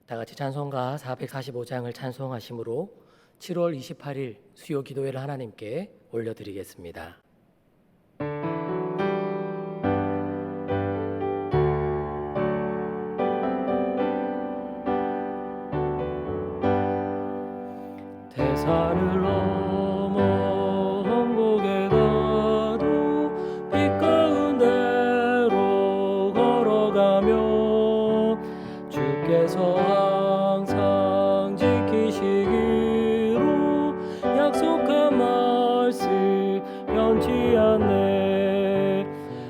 다 같이 찬송가 445장을 찬송하심으로 7월 28일 수요 기도회를 하나님께 올려드리겠습니다. 대산을 넘어 홍곡에 가도 빛 가운데로 걸어가며 주께서 항상 지키시기로 약속한 말씀 변치 않네.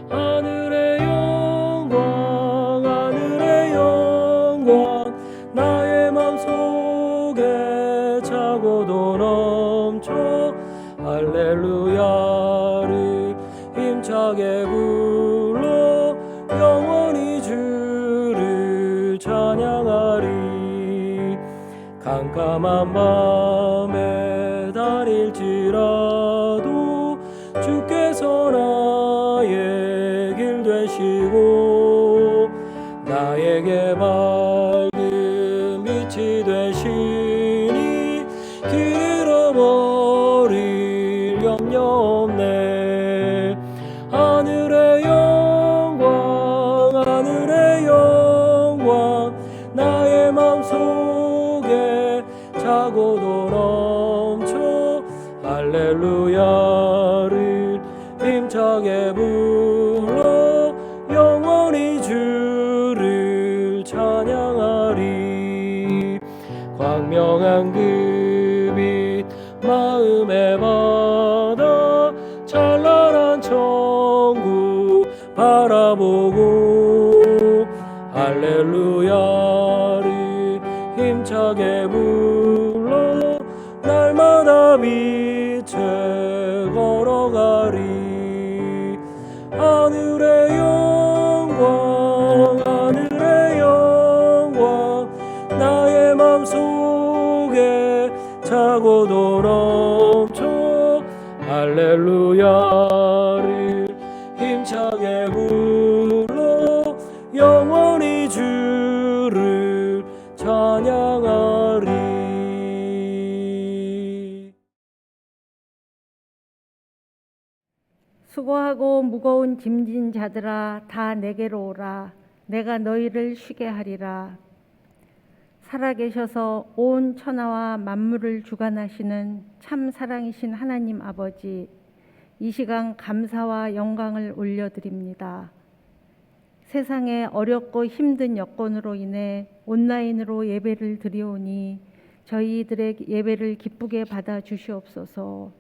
하늘의 영광 하늘의 영광 나의 맘속에 차고도 넘쳐 할렐루야를 힘차게 불러 영원히 주를 찬양하리. 깜깜한 밤에 다닐지라도 주께서 나의 길 되시고 나에게 밝은 빛이 되시니 길 잃어버릴 염려 없네. 하늘의 영광 하늘의 영광 나의 마음속에 차고도 넘쳐 할렐루야를 힘차게 불러 영원히 주를 찬양하리. 광명한 그 빛 마음에 받아 찬란한 천국 바라보고 할렐루야를 힘차게 불러 날마다 빛에 걸어가리. 하늘의 영광 하늘의 영광 나의 맘속에 차고도 넘쳐 할렐루야를 힘차게 불러 영원히 주를 찬양하리. 수고하고 무거운 짐진 자들아 다 내게로 오라. 내가 너희를 쉬게 하리라. 살아계셔서 온 천하와 만물을 주관하시는 참 사랑이신 하나님 아버지, 이 시간 감사와 영광을 올려드립니다. 세상의 어렵고 힘든 여건으로 인해 온라인으로 예배를 드리오니 저희들의 예배를 기쁘게 받아 주시옵소서.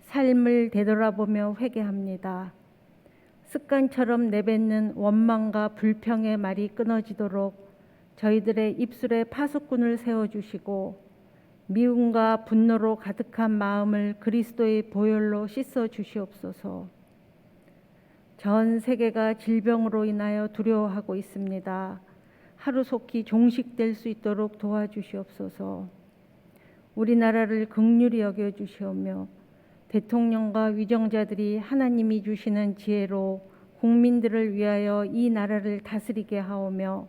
삶을 되돌아보며 회개합니다. 습관처럼 내뱉는 원망과 불평의 말이 끊어지도록 저희들의 입술에 파수꾼을 세워주시고 미움과 분노로 가득한 마음을 그리스도의 보혈로 씻어 주시옵소서. 전 세계가 질병으로 인하여 두려워하고 있습니다. 하루속히 종식될 수 있도록 도와주시옵소서. 우리나라를 긍휼히 여겨주시오며 대통령과 위정자들이 하나님이 주시는 지혜로 국민들을 위하여 이 나라를 다스리게 하오며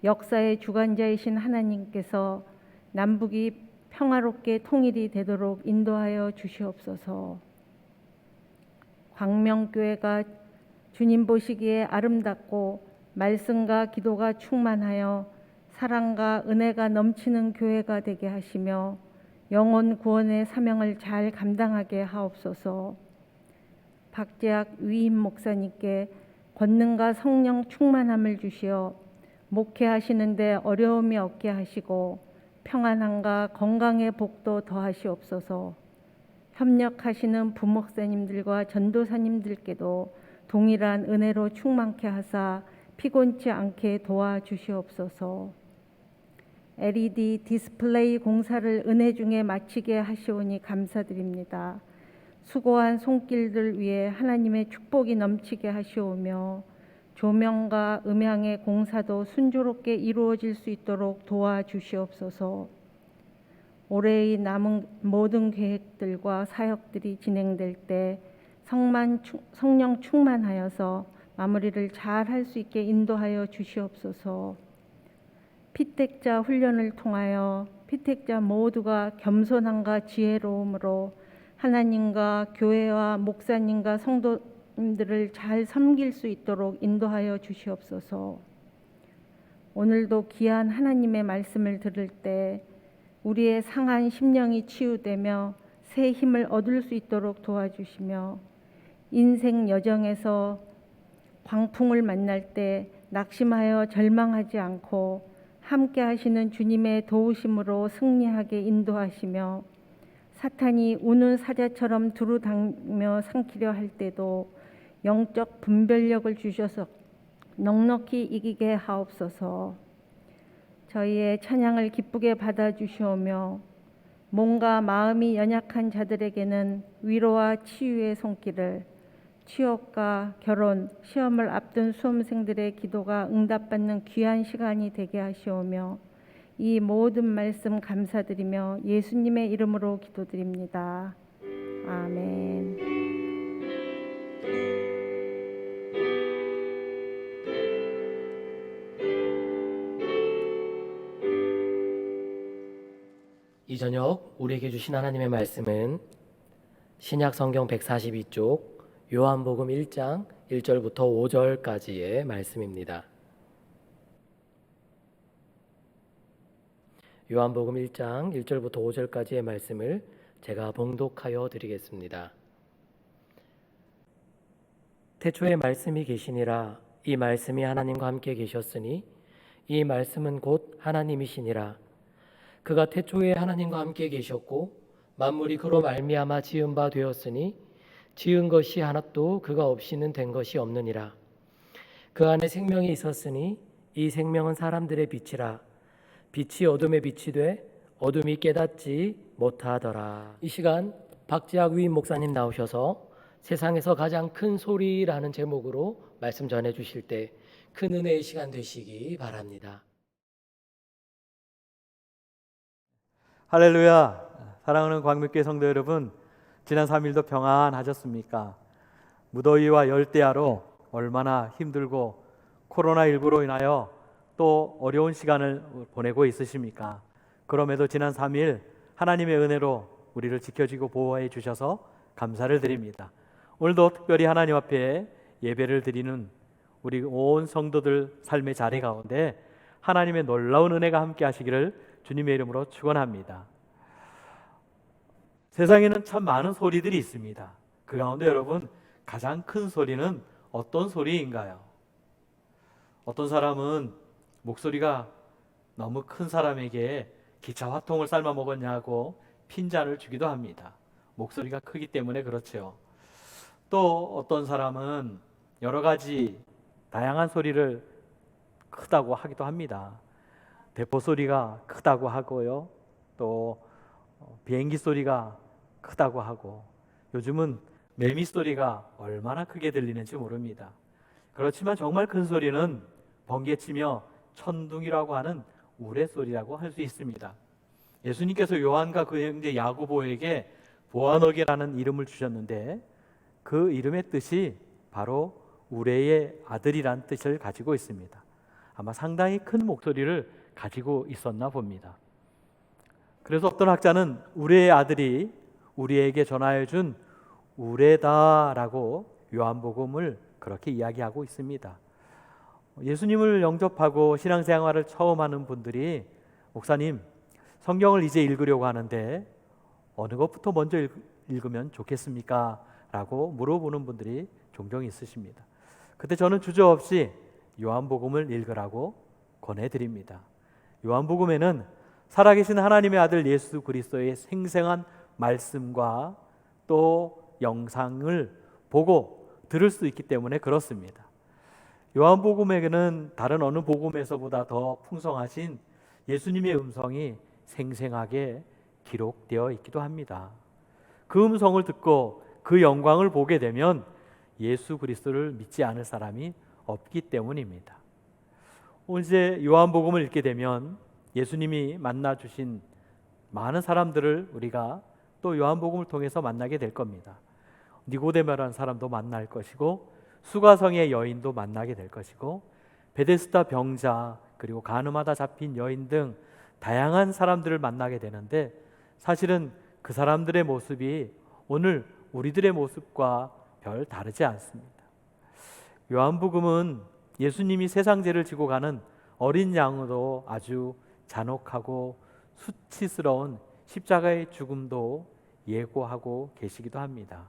역사의 주관자이신 하나님께서 남북이 평화롭게 통일이 되도록 인도하여 주시옵소서. 광명교회가 주님 보시기에 아름답고 말씀과 기도가 충만하여 사랑과 은혜가 넘치는 교회가 되게 하시며 영혼 구원의 사명을 잘 감당하게 하옵소서. 박재학 위임 목사님께 권능과 성령 충만함을 주시어 목회하시는데 어려움이 없게 하시고 평안함과 건강의 복도 더하시옵소서. 협력하시는 부목사님들과 전도사님들께도 동일한 은혜로 충만케 하사 피곤치 않게 도와주시옵소서. LED 디스플레이 공사를 은혜 중에 마치게 하시오니 감사드립니다. 수고한 손길들 위해 하나님의 축복이 넘치게 하시오며 조명과 음향의 공사도 순조롭게 이루어질 수 있도록 도와주시옵소서. 올해의 남은 모든 계획들과 사역들이 진행될 때 성령 충만하여서 마무리를 잘 할 수 있게 인도하여 주시옵소서. 피택자 훈련을 통하여 피택자 모두가 겸손함과 지혜로움으로 하나님과 교회와 목사님과 성도님들을 잘 섬길 수 있도록 인도하여 주시옵소서. 오늘도 귀한 하나님의 말씀을 들을 때 우리의 상한 심령이 치유되며 새 힘을 얻을 수 있도록 도와주시며 인생 여정에서 광풍을 만날 때 낙심하여 절망하지 않고 함께 하시는 주님의 도우심으로 승리하게 인도하시며 사탄이 우는 사자처럼 두루다니며 삼키려 할 때도 영적 분별력을 주셔서 넉넉히 이기게 하옵소서. 저희의 찬양을 기쁘게 받아주시오며 몸과 마음이 연약한 자들에게는 위로와 치유의 손길을, 취업과 결혼, 시험을 앞둔 수험생들의 기도가 응답받는 귀한 시간이 되게 하시오며 이 모든 말씀 감사드리며 예수님의 이름으로 기도드립니다. 아멘. 이 저녁 우리에게 주신 하나님의 말씀은 신약 성경 142쪽 요한복음 1장 1절부터 5절까지의 말씀입니다. 요한복음 1장 1절부터 5절까지의 말씀을 제가 봉독하여 드리겠습니다. 태초에 말씀이 계시니라. 이 말씀이 하나님과 함께 계셨으니 이 말씀은 곧 하나님이시니라. 그가 태초에 하나님과 함께 계셨고 만물이 그로 말미암아 지은 바 되었으니 지은 것이 하나도 그가 없이는 된 것이 없느니라. 그 안에 생명이 있었으니 이 생명은 사람들의 빛이라. 빛이 어둠에 빛이 돼 어둠이 깨닫지 못하더라. 이 시간 박지학 위임 목사님 나오셔서 세상에서 가장 큰 소리라는 제목으로 말씀 전해 주실 때 큰 은혜의 시간 되시기 바랍니다. 할렐루야. 사랑하는 광명교회 성도 여러분, 지난 3일도 평안하셨습니까? 무더위와 열대야로 얼마나 힘들고 코로나19로 인하여 또 어려운 시간을 보내고 있으십니까? 그럼에도 지난 3일 하나님의 은혜로 우리를 지켜주고 보호해 주셔서 감사를 드립니다. 오늘도 특별히 하나님 앞에 예배를 드리는 우리 온 성도들 삶의 자리 가운데 하나님의 놀라운 은혜가 함께 하시기를 주님의 이름으로 축원합니다. 세상에는 참 많은 소리들이 있습니다. 그 가운데 여러분, 가장 큰 소리는 어떤 소리인가요? 어떤 사람은 목소리가 너무 큰 사람에게 기차 화통을 삶아 먹었냐고 핀잔을 주기도 합니다. 목소리가 크기 때문에 그렇죠. 또 어떤 사람은 여러 가지 다양한 소리를 크다고 하기도 합니다. 대포 소리가 크다고 하고요. 또 비행기 소리가 크다고 하고, 요즘은 매미 소리가 얼마나 크게 들리는지 모릅니다. 그렇지만 정말 큰 소리는 번개치며 천둥이라고 하는 우레소리라고 할 수 있습니다. 예수님께서 요한과 그 형제 야고보에게 보아너게라는 이름을 주셨는데 그 이름의 뜻이 바로 우레의 아들이란 뜻을 가지고 있습니다. 아마 상당히 큰 목소리를 가지고 있었나 봅니다. 그래서 어떤 학자는 우레의 아들이 우리에게 전하여 준 우레다라고 요한복음을 그렇게 이야기하고 있습니다. 예수님을 영접하고 신앙생활을 처음 하는 분들이 목사님, 성경을 이제 읽으려고 하는데 어느 것부터 먼저 읽으면 좋겠습니까? 라고 물어보는 분들이 종종 있으십니다. 그때 저는 주저없이 요한복음을 읽으라고 권해드립니다. 요한복음에는 살아계신 하나님의 아들 예수 그리스도의 생생한 말씀과 또 영상을 보고 들을 수 있기 때문에 그렇습니다. 요한복음에는 다른 어느 복음에서보다 더 풍성하신 예수님의 음성이 생생하게 기록되어 있기도 합니다. 그 음성을 듣고 그 영광을 보게 되면 예수 그리스도를 믿지 않을 사람이 없기 때문입니다. 이제 요한복음을 읽게 되면 예수님이 만나 주신 많은 사람들을 우리가 또 요한복음을 통해서 만나게 될 겁니다. 니고데모라는 사람도 만날 것이고 수가성의 여인도 만나게 될 것이고 베데스다 병자, 그리고 간음하다 잡힌 여인 등 다양한 사람들을 만나게 되는데, 사실은 그 사람들의 모습이 오늘 우리들의 모습과 별 다르지 않습니다. 요한복음은 예수님이 세상 죄를 지고 가는 어린 양으로 아주 잔혹하고 수치스러운 십자가의 죽음도 예고하고 계시기도 합니다.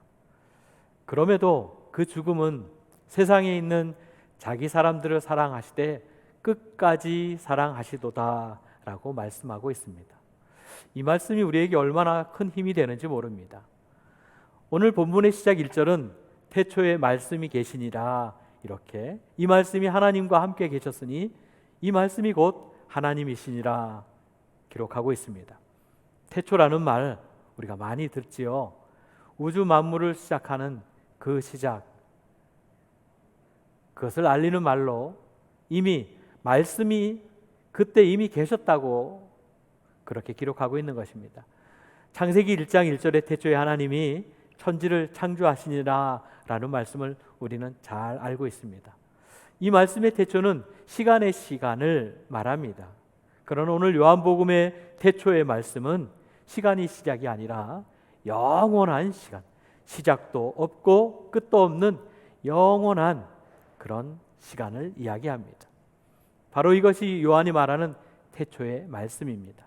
그럼에도 그 죽음은 세상에 있는 자기 사람들을 사랑하시되 끝까지 사랑하시도다 라고 말씀하고 있습니다. 이 말씀이 우리에게 얼마나 큰 힘이 되는지 모릅니다. 오늘 본문의 시작 1절은 태초에 말씀이 계시니라, 이렇게 이 말씀이 하나님과 함께 계셨으니 이 말씀이 곧 하나님이시니라 기록하고 있습니다. 태초라는 말 우리가 많이 듣지요. 우주 만물을 시작하는 그 시작, 그것을 알리는 말로 이미 말씀이 그때 이미 계셨다고 그렇게 기록하고 있는 것입니다. 창세기 1장 1절에 태초에 하나님이 천지를 창조하시니라 라는 말씀을 우리는 잘 알고 있습니다. 이 말씀의 태초는 시간의 시간을 말합니다. 그러나 오늘 요한복음의 태초의 말씀은 시간이 시작이 아니라 영원한 시간, 시작도 없고 끝도 없는 영원한 그런 시간을 이야기합니다. 바로 이것이 요한이 말하는 태초의 말씀입니다.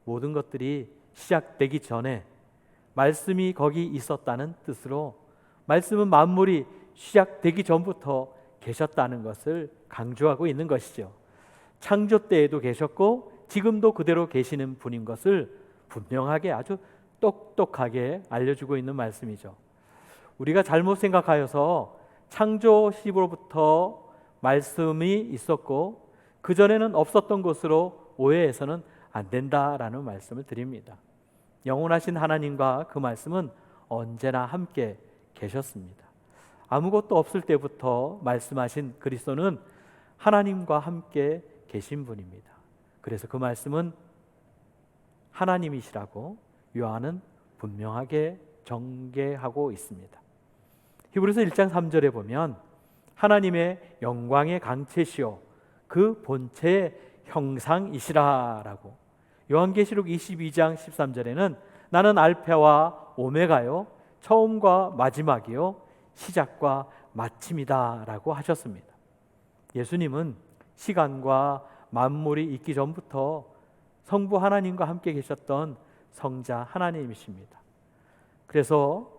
모든 것들이 시작되기 전에 말씀이 거기 있었다는 뜻으로 말씀은 만물이 시작되기 전부터 계셨다는 것을 강조하고 있는 것이죠. 창조 때에도 계셨고 지금도 그대로 계시는 분인 것을 분명하게 아주 똑똑하게 알려주고 있는 말씀이죠. 우리가 잘못 생각하여서 창조 시부로부터 말씀이 있었고 그전에는 없었던 것으로 오해해서는 안 된다라는 말씀을 드립니다. 영원하신 하나님과 그 말씀은 언제나 함께 계셨습니다. 아무것도 없을 때부터 말씀하신 그리스도는 하나님과 함께 계신 분입니다. 그래서 그 말씀은 하나님이시라고 요한은 분명하게 전개하고 있습니다. 히브리서 1장 3절에 보면 하나님의 영광의 강체시요 그 본체의 형상이시라라고, 요한계시록 22장 13절에는 나는 알파와 오메가요 처음과 마지막이요 시작과 마침이다 라고 하셨습니다. 예수님은 시간과 만물이 있기 전부터 성부 하나님과 함께 계셨던 성자 하나님이십니다. 그래서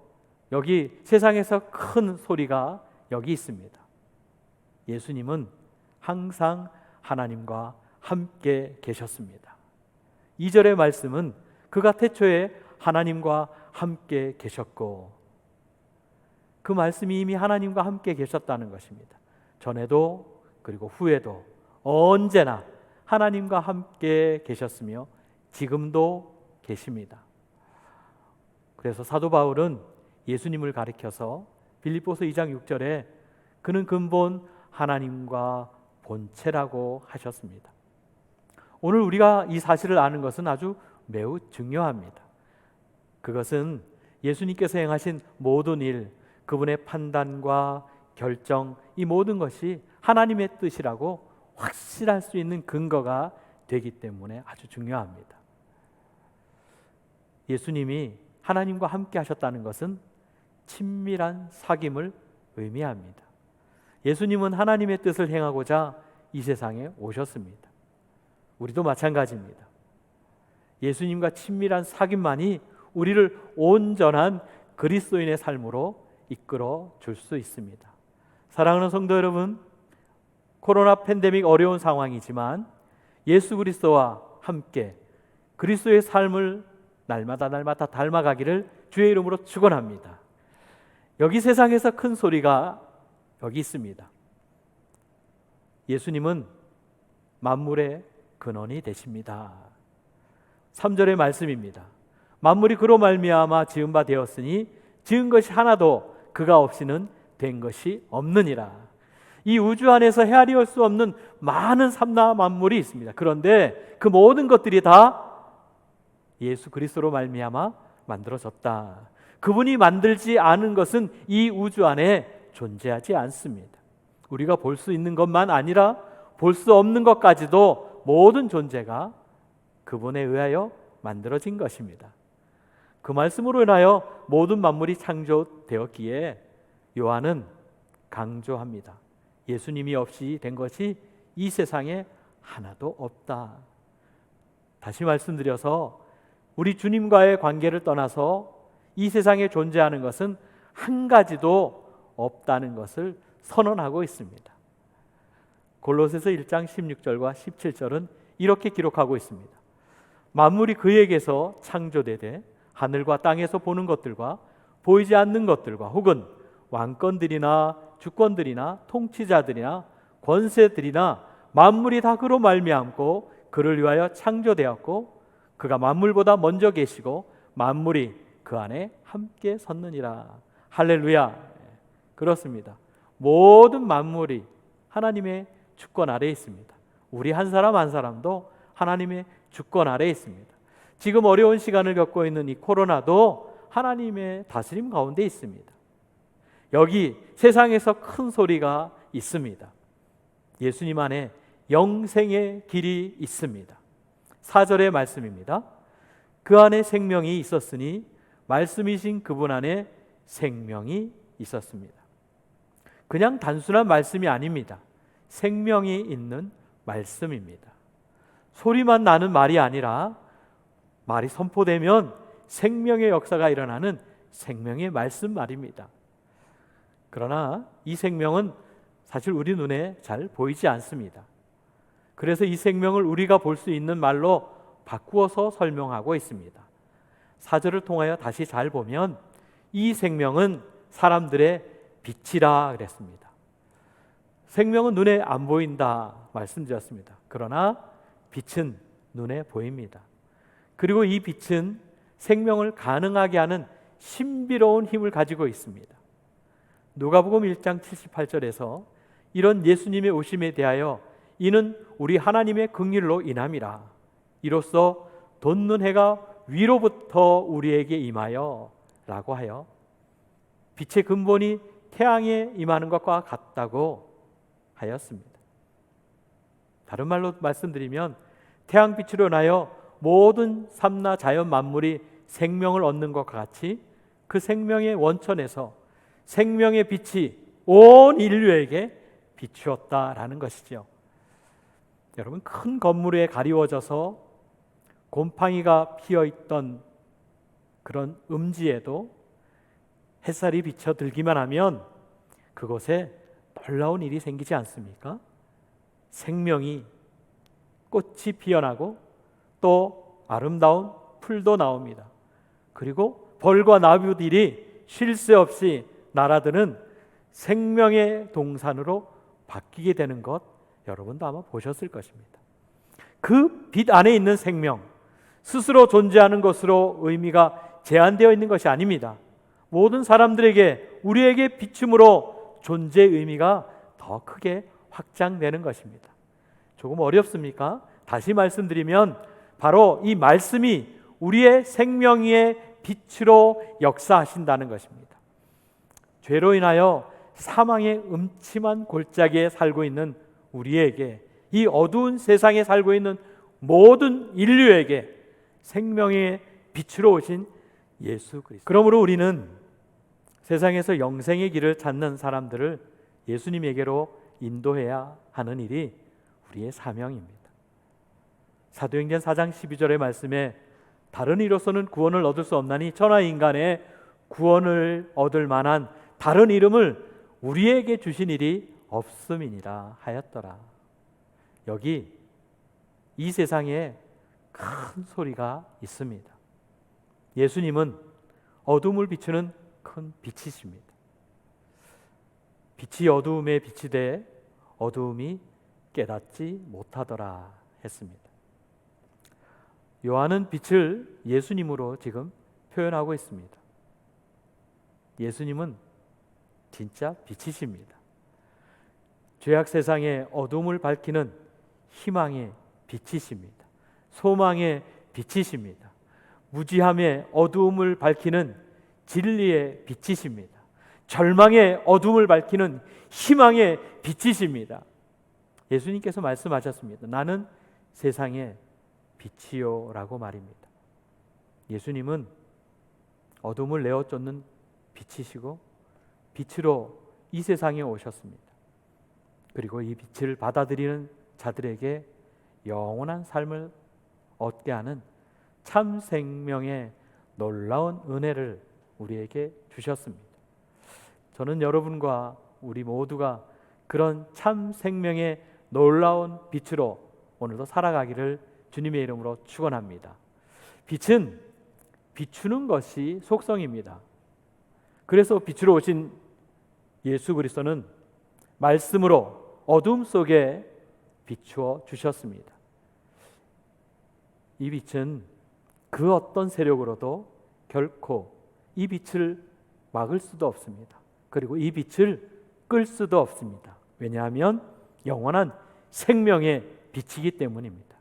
여기 세상에서 큰 소리가 여기 있습니다. 예수님은 항상 하나님과 함께 계셨습니다. 2절의 말씀은 그가 태초에 하나님과 함께 계셨고, 그 말씀이 이미 하나님과 함께 계셨다는 것입니다. 전에도 그리고 후에도 언제나 하나님과 함께 계셨으며 지금도 계십니다. 그래서 사도 바울은 예수님을 가리켜서 빌립보서 2장 6절에 그는 근본 하나님과 본체라고 하셨습니다. 오늘 우리가 이 사실을 아는 것은 아주 매우 중요합니다. 그것은 예수님께서 행하신 모든 일, 그분의 판단과 결정, 이 모든 것이 하나님의 뜻이라고 확실할 수 있는 근거가 되기 때문에 아주 중요합니다. 예수님이 하나님과 함께 하셨다는 것은 친밀한 사귐을 의미합니다. 예수님은 하나님의 뜻을 행하고자 이 세상에 오셨습니다. 우리도 마찬가지입니다. 예수님과 친밀한 사귐만이 우리를 온전한 그리스도인의 삶으로 이끌어 줄 수 있습니다. 사랑하는 성도 여러분, 코로나 팬데믹 어려운 상황이지만 예수 그리스도와 함께 그리스도의 삶을 날마다 닮아가기를 주의 이름으로 축원합니다. 여기 세상에서 큰 소리가 여기 있습니다. 예수님은 만물의 근원이 되십니다. 3절의 말씀입니다. 만물이 그로 말미암아 지은 바 되었으니 지은 것이 하나도 그가 없이는 된 것이 없느니라. 이 우주 안에서 헤아릴 수 없는 많은 삼라 만물이 있습니다. 그런데 그 모든 것들이 다 예수 그리스도로 말미암아 만들어졌다. 그분이 만들지 않은 것은 이 우주 안에 존재하지 않습니다. 우리가 볼 수 있는 것만 아니라 볼 수 없는 것까지도 모든 존재가 그분에 의하여 만들어진 것입니다. 그 말씀으로 인하여 모든 만물이 창조되었기에 요한은 강조합니다. 예수님이 없이 된 것이 이 세상에 하나도 없다. 다시 말씀드려서 우리 주님과의 관계를 떠나서 이 세상에 존재하는 것은 한 가지도 없다는 것을 선언하고 있습니다. 골로새서 1장 16절과 17절은 이렇게 기록하고 있습니다. 만물이 그에게서 창조되되 하늘과 땅에서 보는 것들과 보이지 않는 것들과 혹은 왕권들이나 주권들이나 통치자들이나 권세들이나 만물이 다 그로 말미암고 그를 위하여 창조되었고 그가 만물보다 먼저 계시고 만물이 그 안에 함께 섰느니라. 할렐루야. 그렇습니다. 모든 만물이 하나님의 주권 아래에 있습니다. 우리 한 사람 한 사람도 하나님의 주권 아래에 있습니다. 지금 어려운 시간을 겪고 있는 이 코로나도 하나님의 다스림 가운데 있습니다. 여기 세상에서 큰 소리가 있습니다. 예수님 안에 영생의 길이 있습니다. 4절의 말씀입니다. 그 안에 생명이 있었으니 말씀이신 그분 안에 생명이 있었습니다. 그냥 단순한 말씀이 아닙니다. 생명이 있는 말씀입니다. 소리만 나는 말이 아니라 말이 선포되면 생명의 역사가 일어나는 생명의 말씀 말입니다. 그러나 이 생명은 사실 우리 눈에 잘 보이지 않습니다. 그래서 이 생명을 우리가 볼 수 있는 말로 바꾸어서 설명하고 있습니다. 4절을 통하여 다시 잘 보면 이 생명은 사람들의 빛이라 그랬습니다. 생명은 눈에 안 보인다 말씀드렸습니다. 그러나 빛은 눈에 보입니다. 그리고 이 빛은 생명을 가능하게 하는 신비로운 힘을 가지고 있습니다. 누가복음 1장 78절에서 이런 예수님의 오심에 대하여 이는 우리 하나님의 긍휼로 인함이라. 이로써 돋는 해가 위로부터 우리에게 임하여 라고 하여 빛의 근본이 태양에 임하는 것과 같다고 하였습니다. 다른 말로 말씀드리면 태양빛으로 인하여 모든 삼나 자연 만물이 생명을 얻는 것과 같이 그 생명의 원천에서 생명의 빛이 온 인류에게 비추었다라는 것이죠. 여러분, 큰 건물에 가리워져서 곰팡이가 피어있던 그런 음지에도 햇살이 비쳐들기만 하면 그곳에 놀라운 일이 생기지 않습니까? 생명이 꽃이 피어나고 또 아름다운 풀도 나옵니다. 그리고 벌과 나무들이 쉴 새 없이 날아드는 생명의 동산으로 바뀌게 되는 것 여러분도 아마 보셨을 것입니다. 그 빛 안에 있는 생명 스스로 존재하는 것으로 의미가 제한되어 있는 것이 아닙니다. 모든 사람들에게 우리에게 비춤으로 존재의 의미가 더 크게 확장되는 것입니다. 조금 어렵습니까? 다시 말씀드리면 바로 이 말씀이 우리의 생명 위에 빛으로 역사하신다는 것입니다. 죄로 인하여 사망의 음침한 골짜기에 살고 있는 우리에게, 이 어두운 세상에 살고 있는 모든 인류에게 생명의 빛으로 오신 예수 그리스도. 그러므로 우리는 세상에서 영생의 길을 찾는 사람들을 예수님에게로 인도해야 하는 일이 우리의 사명입니다. 사도행전 4장 12절의 말씀에 다른 이로서는 구원을 얻을 수 없나니 천하 인간의 구원을 얻을 만한 다른 이름을 우리에게 주신 일이 없음이니라 하였더라. 여기 이 세상에 큰 소리가 있습니다. 예수님은 어둠을 비추는 큰 빛이십니다. 빛이 어두움에 비치되 어두움이 깨닫지 못하더라 했습니다. 요한은 빛을 예수님으로 지금 표현하고 있습니다. 예수님은 진짜 빛이십니다. 죄악 세상의 어둠을 밝히는 희망의 빛이십니다. 소망의 빛이십니다. 무지함의 어두움을 밝히는 진리의 빛이십니다. 절망의 어둠을 밝히는 희망의 빛이십니다. 예수님께서 말씀하셨습니다. 나는 세상의 빛이요 라고 말입니다. 예수님은 어둠을 내어 쫓는 빛이시고 빛으로 이 세상에 오셨습니다. 그리고 이 빛을 받아들이는 자들에게 영원한 삶을 얻게 하는 참 생명의 놀라운 은혜를 우리에게 주셨습니다. 저는 여러분과 우리 모두가 그런 참 생명의 놀라운 빛으로 오늘도 살아가기를 주님의 이름으로 축원합니다. 빛은 비추는 것이 속성입니다. 그래서 빛으로 오신 예수 그리스도는 말씀으로 어둠 속에 비추어 주셨습니다. 이 빛은 그 어떤 세력으로도 결코 이 빛을 막을 수도 없습니다. 그리고 이 빛을 끌 수도 없습니다. 왜냐하면 영원한 생명의 빛이기 때문입니다.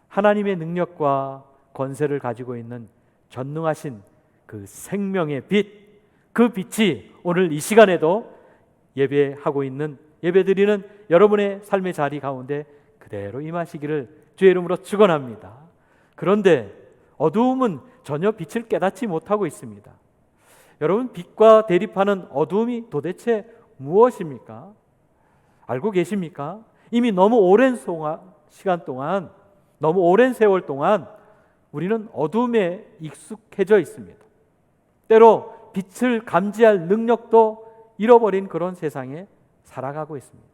하나님의 능력과 권세를 가지고 있는 전능하신 그 생명의 빛, 그 빛이 오늘 이 시간에도 예배하고 있는, 예배드리는 여러분의 삶의 자리 가운데 그대로 임하시기를 주의 이름으로 축원합니다. 그런데 어두움은 전혀 빛을 깨닫지 못하고 있습니다. 여러분, 빛과 대립하는 어두움이 도대체 무엇입니까? 알고 계십니까? 이미 너무 오랜 시간 동안, 너무 오랜 세월 동안 우리는 어둠에 익숙해져 있습니다. 때로 빛을 감지할 능력도 잃어버린 그런 세상에 살아가고 있습니다.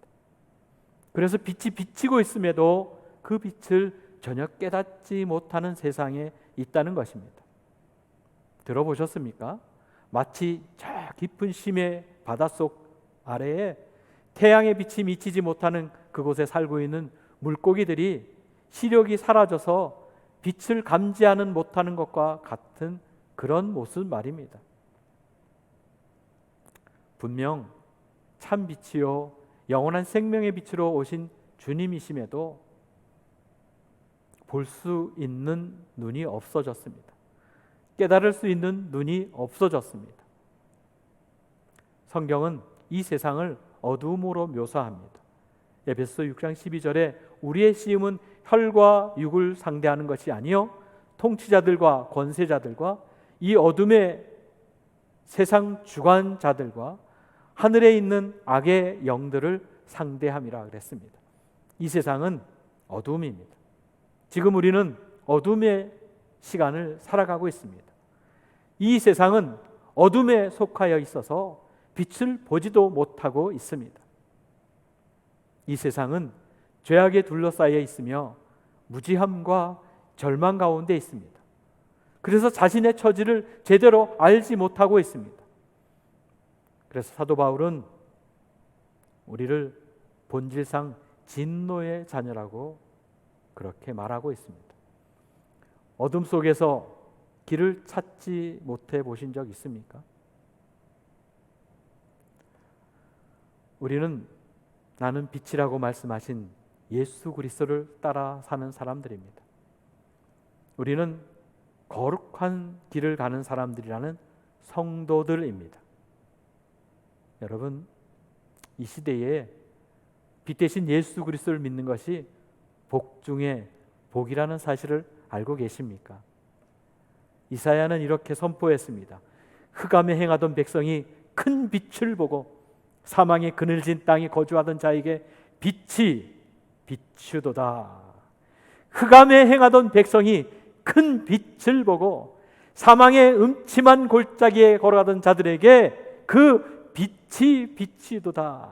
그래서 빛이 비치고 있음에도 그 빛을 전혀 깨닫지 못하는 세상에 있다는 것입니다. 들어보셨습니까? 마치 저 깊은 심해 바닷속 아래에 태양의 빛이 미치지 못하는 그곳에 살고 있는 물고기들이 시력이 사라져서 빛을 감지하는 못하는 것과 같은 그런 모습 말입니다. 분명 참 빛이요 영원한 생명의 빛으로 오신 주님이심에도 볼 수 있는 눈이 없어졌습니다. 깨달을 수 있는 눈이 없어졌습니다. 성경은 이 세상을 어두움으로 묘사합니다. 에베소 6장 12절에 우리의 시험은 혈과 육을 상대하는 것이 아니요 통치자들과 권세자들과 이 어둠의 세상 주관자들과 하늘에 있는 악의 영들을 상대함이라 그랬습니다. 이 세상은 어둠입니다. 지금 우리는 어둠의 시간을 살아가고 있습니다. 이 세상은 어둠에 속하여 있어서 빛을 보지도 못하고 있습니다. 이 세상은 죄악에 둘러싸여 있으며 무지함과 절망 가운데 있습니다. 그래서 자신의 처지를 제대로 알지 못하고 있습니다. 그래서 사도 바울은 우리를 본질상 진노의 자녀라고 그렇게 말하고 있습니다. 어둠 속에서 길을 찾지 못해 보신 적 있습니까? 우리는 나는 빛이라고 말씀하신 예수 그리스도를 따라 사는 사람들입니다. 우리는 거룩한 길을 가는 사람들이라는 성도들입니다. 여러분, 이 시대에 빛 대신 예수 그리스도를 믿는 것이 복 중에 복이라는 사실을 알고 계십니까? 이사야는 이렇게 선포했습니다. 흑암에 행하던 백성이 큰 빛을 보고 사망의 그늘진 땅에 거주하던 자에게 빛이 비추도다. 흑암에 행하던 백성이 큰 빛을 보고 사망의 음침한 골짜기에 걸어가던 자들에게 그 빛이 비치도다.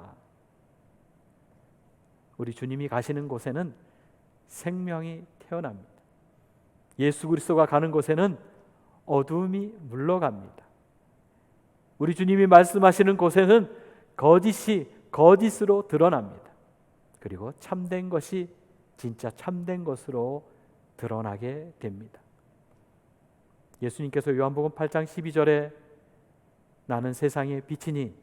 우리 주님이 가시는 곳에는 생명이 태어납니다. 예수 그리스도가 가는 곳에는 어둠이 물러갑니다. 우리 주님이 말씀하시는 곳에는 거짓이 거짓으로 드러납니다. 그리고 참된 것이 진짜 참된 것으로 드러나게 됩니다. 예수님께서 요한복음 8장 12절에 나는 세상의 빛이니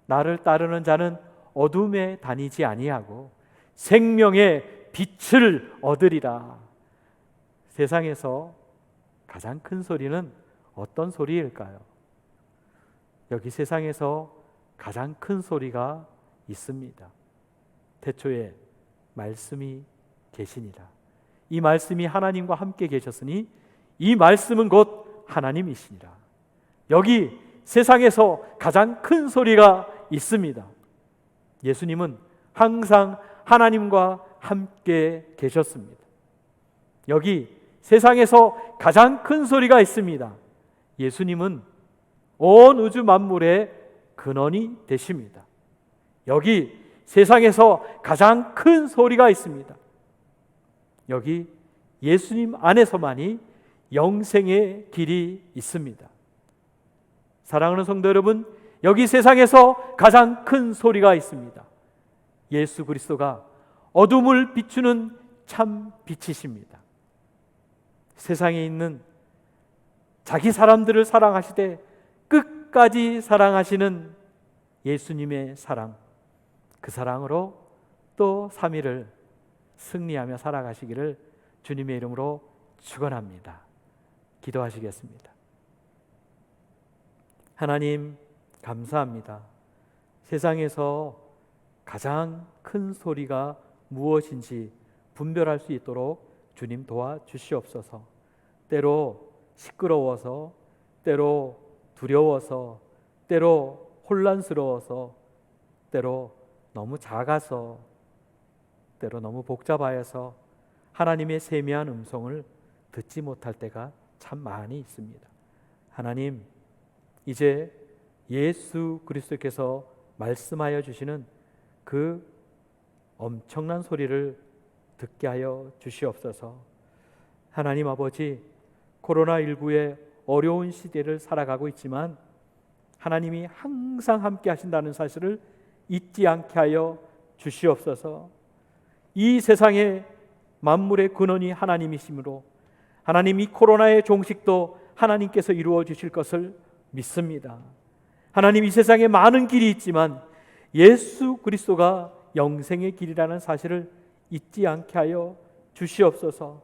나를 따르는 자는 어둠에 다니지 아니하고 생명의 빛을 얻으리라. 세상에서 가장 큰 소리는 어떤 소리일까요? 여기 세상에서 가장 큰 소리가 있습니다. 태초에 말씀이 계시니라. 이 말씀이 하나님과 함께 계셨으니 이 말씀은 곧 하나님이시니라. 여기 세상에서 가장 큰 소리가 있습니다. 예수님은 항상 하나님과 함께 계셨습니다. 여기 세상에서 가장 큰 소리가 있습니다. 예수님은 온 우주 만물의 근원이 되십니다. 여기 세상에서 가장 큰 소리가 있습니다. 여기 예수님 안에서만이 영생의 길이 있습니다. 사랑하는 성도 여러분, 여기 세상에서 가장 큰 소리가 있습니다. 예수 그리스도가 어둠을 비추는 참 빛이십니다. 세상에 있는 자기 사람들을 사랑하시되 끝까지 사랑하시는 예수님의 사랑, 그 사랑으로 또 3일을 승리하며 살아가시기를 주님의 이름으로 축원합니다. 기도하시겠습니다. 하나님 감사합니다. 세상에서 가장 큰 소리가 무엇인지 분별할 수 있도록 주님 도와주시옵소서. 때로 시끄러워서, 때로 두려워서, 때로 혼란스러워서, 때로 너무 작아서, 때로 너무 복잡하여서 하나님의 세미한 음성을 듣지 못할 때가 참 많이 있습니다. 하나님, 이제 예수 그리스도께서 말씀하여 주시는 그 엄청난 소리를 듣게 하여 주시옵소서. 하나님 아버지, 코로나19의 어려운 시대를 살아가고 있지만 하나님이 항상 함께 하신다는 사실을 잊지 않게 하여 주시옵소서. 이 세상의 만물의 근원이 하나님이시므로 하나님 이 코로나의 종식도 하나님께서 이루어 주실 것을 믿습니다. 하나님, 이 세상에 많은 길이 있지만 예수 그리스도가 영생의 길이라는 사실을 잊지 않게 하여 주시옵소서.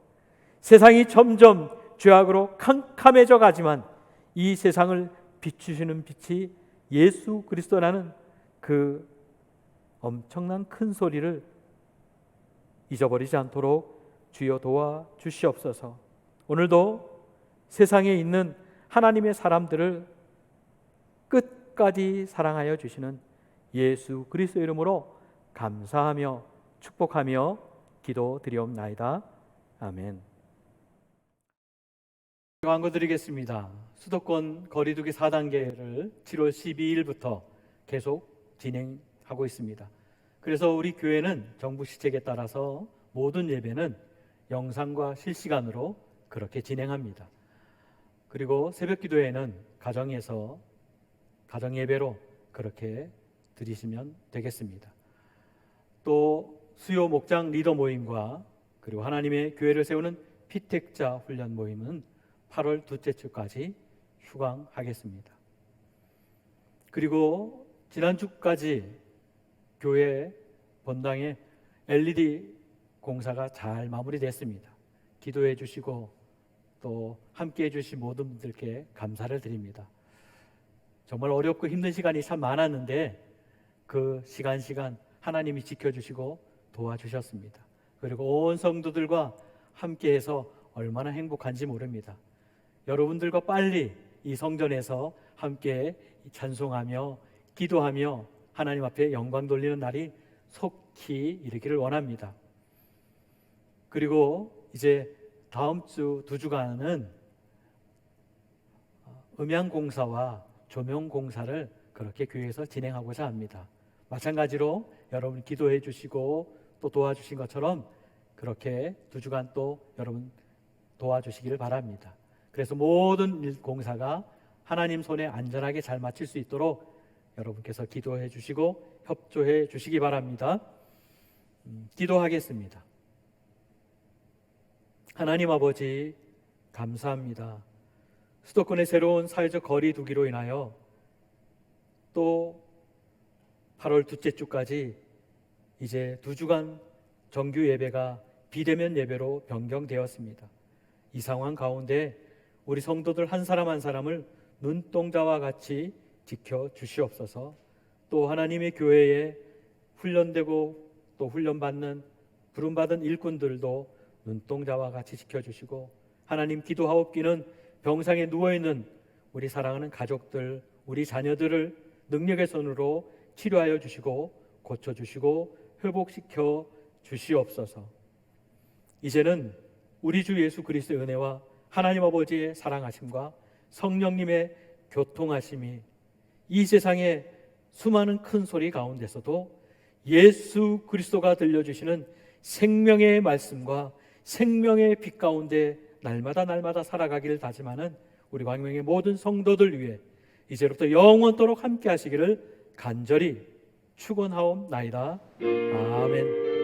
세상이 점점 죄악으로 캄캄해져 가지만 이 세상을 비추시는 빛이 예수 그리스도라는 그 엄청난 큰 소리를 잊어버리지 않도록 주여 도와 주시옵소서. 오늘도 세상에 있는 하나님의 사람들을 끝까지 사랑하여 주시는 예수 그리스도 이름으로 감사하며 축복하며 기도드리옵나이다. 아멘. 광고 드리겠습니다. 수도권 거리두기 4단계를 7월 12일부터 계속 진행하고 있습니다. 그래서 우리 교회는 정부 시책에 따라서 모든 예배는 영상과 실시간으로 그렇게 진행합니다. 그리고 새벽 기도회는 가정에서 가정 예배로 그렇게 드리시면 되겠습니다. 또 수요 목장 리더 모임과 그리고 하나님의 교회를 세우는 피택자 훈련 모임은 8월 둘째 주까지 휴강하겠습니다. 그리고 지난주까지 교회 본당에 LED 공사가 잘 마무리됐습니다. 기도해 주시고 또 함께해 주신 모든 분들께 감사를 드립니다. 정말 어렵고 힘든 시간이 참 많았는데 그 시간 하나님이 지켜주시고 도와주셨습니다. 그리고 온 성도들과 함께해서 얼마나 행복한지 모릅니다. 여러분들과 빨리 이 성전에서 함께 찬송하며 기도하며 하나님 앞에 영광 돌리는 날이 속히 이르기를 원합니다. 그리고 이제 다음 주 2주간은 음향 공사와 조명 공사를 그렇게 교회에서 진행하고자 합니다. 마찬가지로 여러분 기도해 주시고 또 도와주신 것처럼 그렇게 2주간 또 여러분 도와주시기를 바랍니다. 그래서 모든 공사가 하나님 손에 안전하게 잘 마칠 수 있도록 여러분께서 기도해 주시고 협조해 주시기 바랍니다. 기도하겠습니다. 하나님 아버지 감사합니다. 수도권의 새로운 사회적 거리 두기로 인하여 또 8월 둘째 주까지 이제 2주간 정규 예배가 비대면 예배로 변경되었습니다. 이 상황 가운데 우리 성도들 한 사람 한 사람을 눈동자와 같이 지켜 주시옵소서. 또 하나님의 교회에 훈련되고 또 훈련받는 부름받은 일꾼들도 눈동자와 같이 지켜주시고, 하나님 기도하옵기는 병상에 누워있는 우리 사랑하는 가족들, 우리 자녀들을 능력의 손으로 치료하여 주시고 고쳐주시고 회복시켜 주시옵소서. 이제는 우리 주 예수 그리스도의 은혜와 하나님 아버지의 사랑하심과 성령님의 교통하심이 이 세상의 수많은 큰 소리 가운데서도 예수 그리스도가 들려주시는 생명의 말씀과 생명의 빛 가운데 날마다 살아가기를 다짐하는 우리 광명의 모든 성도들 위해 이제부터 영원토록 함께 하시기를 간절히 축원하옵나이다. 아멘.